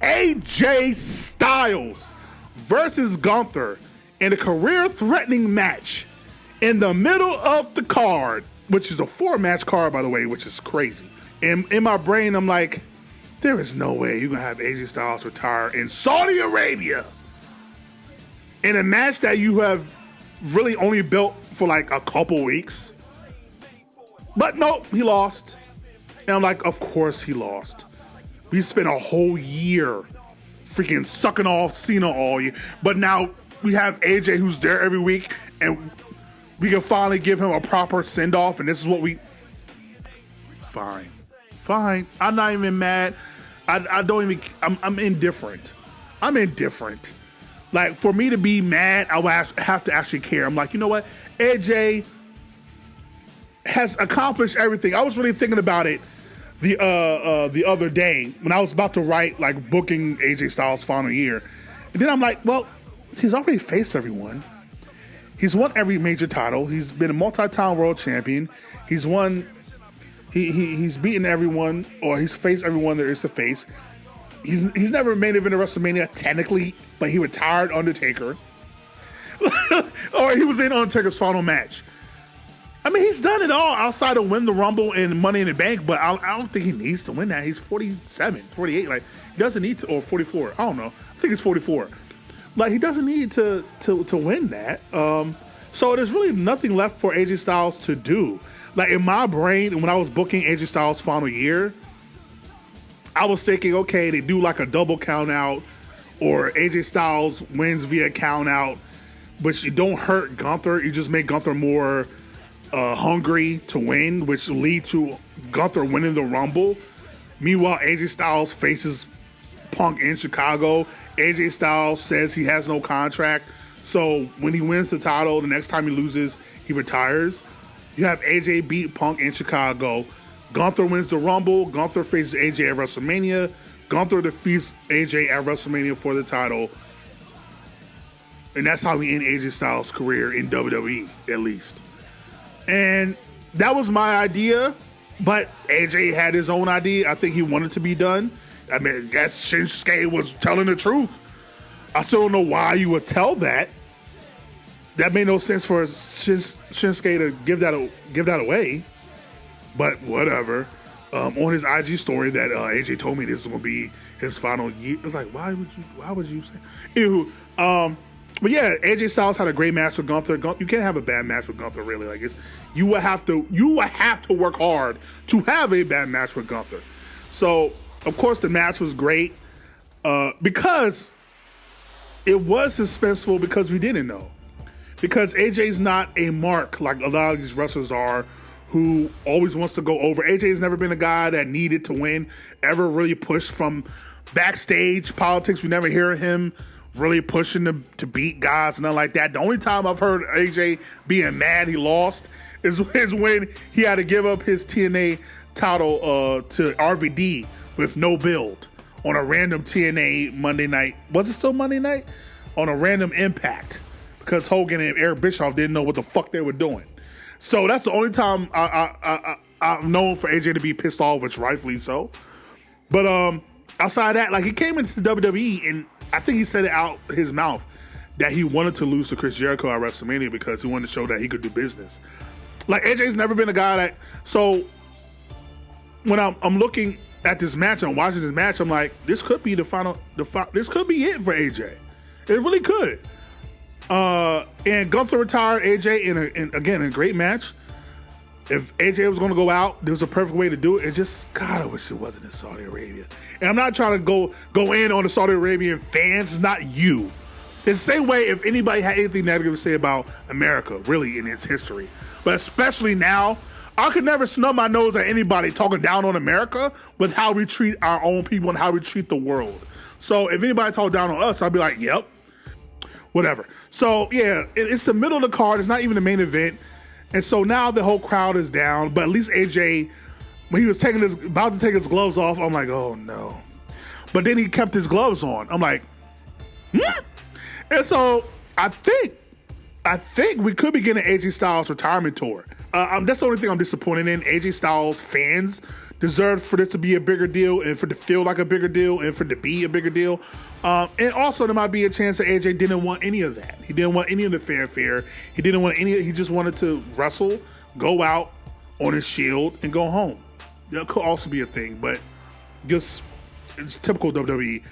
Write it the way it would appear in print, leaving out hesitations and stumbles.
AJ Styles versus Gunther in a career-threatening match in the middle of the card, which is a 4-match card, by the way, which is crazy. In my brain, I'm like, there is no way you're going to have AJ Styles retire in Saudi Arabia in a match that you have really only built for like a couple weeks. But nope, he lost. And I'm like, of course he lost. We spent a whole year freaking sucking off Cena all year. But now we have AJ who's there every week, and we can finally give him a proper send-off, and this is what we... Fine. I'm not even mad. I don't even... I'm indifferent. I'm indifferent. Like, for me to be mad, I would have to actually care. I'm like, you know what? AJ has accomplished everything. I was really thinking about it the other day when I was about to write, like, booking AJ Styles' final year. And then I'm like, well, he's already faced everyone. He's won every major title. He's been a multi-time world champion. He's won... He's beaten everyone, or he's faced everyone there is to face. He's never main event of WrestleMania technically, but he retired Undertaker. Or he was in Undertaker's final match. I mean, he's done it all outside of win the Rumble and Money in the Bank, but I don't think he needs to win that. He's 47, 48. Like, he doesn't need to, or 44. I don't know. I think it's 44. Like, he doesn't need to win that. So there's really nothing left for AJ Styles to do. Like, in my brain, when I was booking AJ Styles' final year, I was thinking, okay, they do like a double count out, or AJ Styles wins via count out, but you don't hurt Gunther. You just make Gunther more hungry to win, which will lead to Gunther winning the Rumble. Meanwhile, AJ Styles faces Punk in Chicago. AJ Styles says he has no contract, so when he wins the title, the next time he loses, he retires. You have AJ beat Punk in Chicago. Gunther wins the Rumble. Gunther faces AJ at WrestleMania. Gunther defeats AJ at WrestleMania for the title. And that's how we end AJ Styles' career in WWE, at least. And that was my idea, but AJ had his own idea. I think he wanted to be done. I mean, guess Shinsuke was telling the truth. I still don't know why you would tell that. That made no sense for Shinsuke to give that away, but whatever. On his IG story that AJ told me this was gonna be his final year. I was like, why would you say? Anywho, but yeah, AJ Styles had a great match with Gunther. You can't have a bad match with Gunther, really. Like, you would have to work hard to have a bad match with Gunther. So of course the match was great because it was suspenseful because we didn't know. Because AJ's not a mark like a lot of these wrestlers are who always wants to go over. AJ's never been a guy that needed to win, ever really pushed from backstage politics. We never hear him really pushing to beat guys, nothing like that. The only time I've heard AJ being mad he lost is when he had to give up his TNA title to RVD with no build on a random TNA Monday night. Was it still Monday night? On a random Impact. Because Hogan and Eric Bischoff didn't know what the fuck they were doing. So that's the only time I'm known for AJ to be pissed off, which rightfully so. But outside of that, like, he came into WWE and I think he said it out his mouth that he wanted to lose to Chris Jericho at WrestleMania because he wanted to show that he could do business. Like, AJ's never been a guy that... So when I'm looking at this match, I'm watching this match, I'm like, this could be this could be it for AJ. It really could. And Gunther retired AJ in a great match. If AJ was going to go out, there was a perfect way to do it. It just, God, I wish it wasn't in Saudi Arabia. And I'm not trying to go in on the Saudi Arabian fans. It's not you. It's the same way if anybody had anything negative to say about America, really, in its history. But especially now, I could never snub my nose at anybody talking down on America with how we treat our own people and how we treat the world. So if anybody talked down on us, I'd be like, yep. Whatever. So yeah, it's the middle of the card. It's not even the main event. And so now the whole crowd is down, but at least AJ, when he was about to take his gloves off, I'm like, oh no. But then he kept his gloves on. I'm like, And so I think we could be getting AJ Styles retirement tour. That's the only thing I'm disappointed in. AJ Styles fans deserved for this to be a bigger deal and for it to feel like a bigger deal and for it to be a bigger deal. And also there might be a chance that AJ didn't want any of that. He didn't want any of the fanfare. He didn't want any, he just wanted to wrestle, go out on his shield and go home. That could also be a thing, but just it's typical WWE.